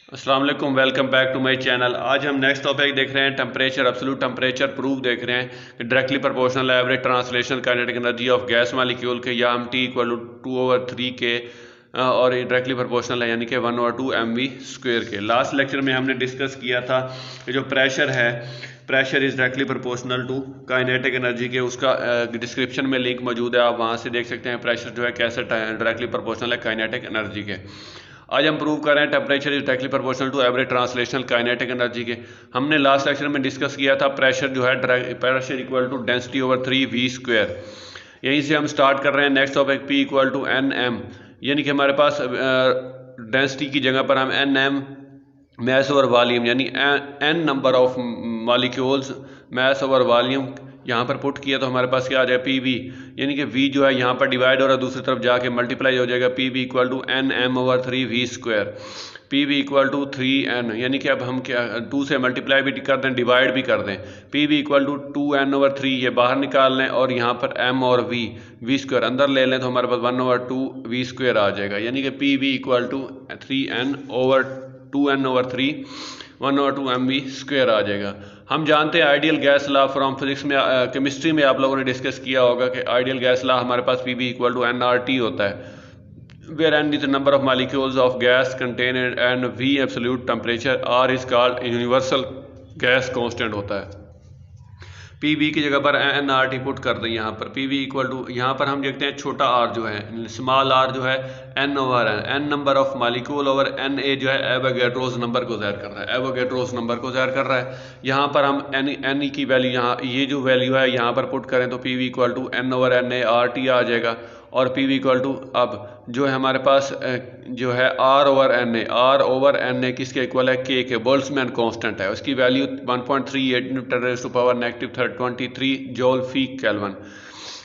अस्सलाम वालेकुम, welcome back to my channel. आज हम नेक्स्ट टॉपिक देख रहे हैं टेम्परेचर, एब्सोल्यूट टेम्परेचर प्रूफ देख रहे हैं कि directly proportional average translation kinetic energy of gas molecule के, या हम T=2/3 के और डायरेक्टली प्रोपोर्शनल है यानी कि 1/2 mv² के। लास्ट लेक्चर में हमने डिस्कस किया था कि जो प्रेशर है, pressure is directly proportional to kinetic energy के। उसका डिस्क्रिप्शन में लिंक मौजूद है, आप वहाँ से देख सकते हैं प्रेशर जो है कैसे डायरेक्टली प्रोपोर्शनल है काइनेटिक एनर्जी के। आज हम प्रूव कर रहे हैं temperature is directly proportional to average translational kinetic energy के। हमने लास्ट लेक्चर में डिस्कस किया था प्रेशर जो है प्रेशर इक्वल टू डेंसिटी/3v²। यहीं से हम स्टार्ट कर रहे हैं नेक्स्ट टॉपिक P=nm, यानी कि हमारे पास डेंसिटी की जगह पर हम nm मैस ओवर वॉल्यूम यानी n number of molecules mass over volume यहाँ पर पुट किया तो हमारे पास क्या आ जाएगा PV, यानी कि V जो है यहाँ पर डिवाइड हो रहा है, दूसरी तरफ जाके मल्टीप्लाई हो जाएगा PV=nm/3v²। PV=3n, यानी कि अब हम क्या 2 से मल्टीप्लाई भी कर दें, डिवाइड भी कर दें। PV=2n/3, ये बाहर निकाल लें और यहाँ पर m और v² अंदर ले लें तो हमारे पास 1/2v² आ जाएगा, यानी कि PV=3n/2n/3 1/2 mv² आ जाएगा। हम जानते हैं ideal gas law from physics में, केमिस्ट्री में आप लोगों ने डिस्कस किया होगा कि आइडियल गैस लॉ हमारे पास PV=nRT होता है, where n is the number of molecules of gas contained and V absolute temperature, R is called universal gas constant होता है। PV की जगह पर nRT पुट कर दें यहाँ पर। PV इक्वल टू, यहाँ पर हम देखते हैं छोटा r जो है, स्मॉल r जो है n/n number of molecule over Na जो है एवोगैड्रोस नंबर को ज़ाहिर कर रहा है, एवोगैड्रोस नंबर को ज़ाहिर कर रहा है। यहाँ पर हम n की वैल्यू, यहाँ ये जो वैल्यू है यहाँ पर पुट करें तो PV=n/Na RT आ जाएगा। और PV इक्वल टू, अब जो है हमारे पास जो है R/Na किसके इक्वल है, K के, बोल्ट्जमैन कांस्टेंट है, उसकी वैल्यू 1.38 ×10⁻³ जूल फी केल्विन।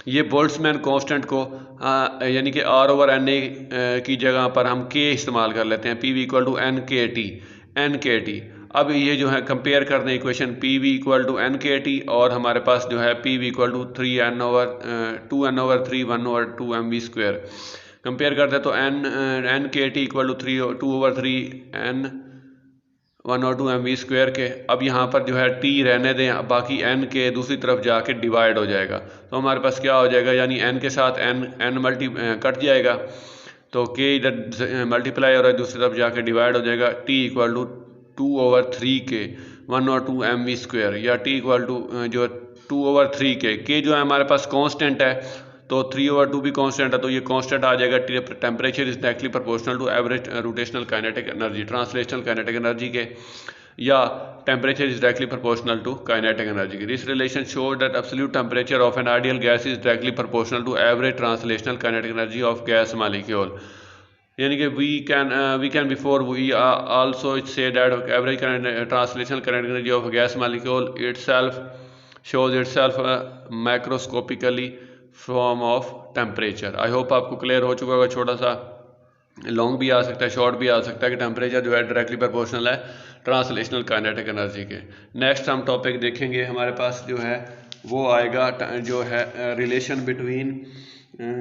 ये बोल्ट्जमैन कांस्टेंट को यानी कि R/Na की जगह पर हम K इस्तेमाल कर लेते हैं, PV=nKT। अब ये जो है कंपेयर कर दें इक्वेशन PV=nKT और हमारे पास जो है PV=2n/3 1/2 mv²। कंपेयर करते हैं तो nKT=2/3 n 1/2 mv² के। अब यहाँ पर जो है T रहने दें, बाकी n के दूसरी तरफ जाके डिवाइड हो जाएगा तो हमारे पास क्या हो जाएगा, यानी n के साथ n कट जाएगा तो K इधर मल्टीप्लाई हो रहा है, दूसरी तरफ जाके डिवाइड हो जाएगा। T=2/3 के 1/2 mv², या T जो 2/3 के, K जो है हमारे पास कांस्टेंट है तो 3/2 भी कांस्टेंट है, तो ये कांस्टेंट आ जाएगा। Temperature is directly proportional to average rotational kinetic energy, translational kinetic energy के, या temperature is directly proportional to kinetic energy के। This relation shows that absolute temperature of an ideal gas is directly proportional to average translational kinetic energy of gas molecule, यानी कि we can before we also say that average translational kinetic energy of a gas molecule itself shows itself macroscopically form of temperature। I hope आपको clear हो चुका होगा, छोटा सा long भी आ सकता है, शॉर्ट भी आ सकता है कि टेम्परेचर जो है डायरेक्टली प्रोपोर्शनल है ट्रांसलेशनल काइनेटिक एनर्जी के। नेक्स्ट हम टॉपिक देखेंगे, हमारे पास जो है वो आएगा जो है relation between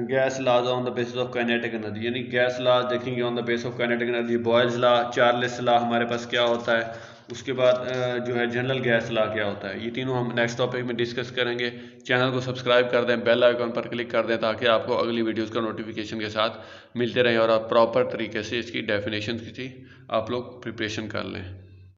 gas laws on the basis of kinetic energy, यानी गैस लॉज देखेंगे on the basis of kinetic energy. Boyle's law, Charles law हमारे पास क्या होता है, उसके बाद जो है जनरल गैस लॉ क्या होता है, ये तीनों हम नेक्स्ट टॉपिक में डिस्कस करेंगे। चैनल को सब्सक्राइब कर दें, बेल आइकन पर क्लिक कर दें ताकि आपको अगली वीडियोस का नोटिफिकेशन के साथ मिलते रहें और आप प्रॉपर तरीके से इसकी डेफिनेशन की आप लोग प्रिपरेशन कर लें।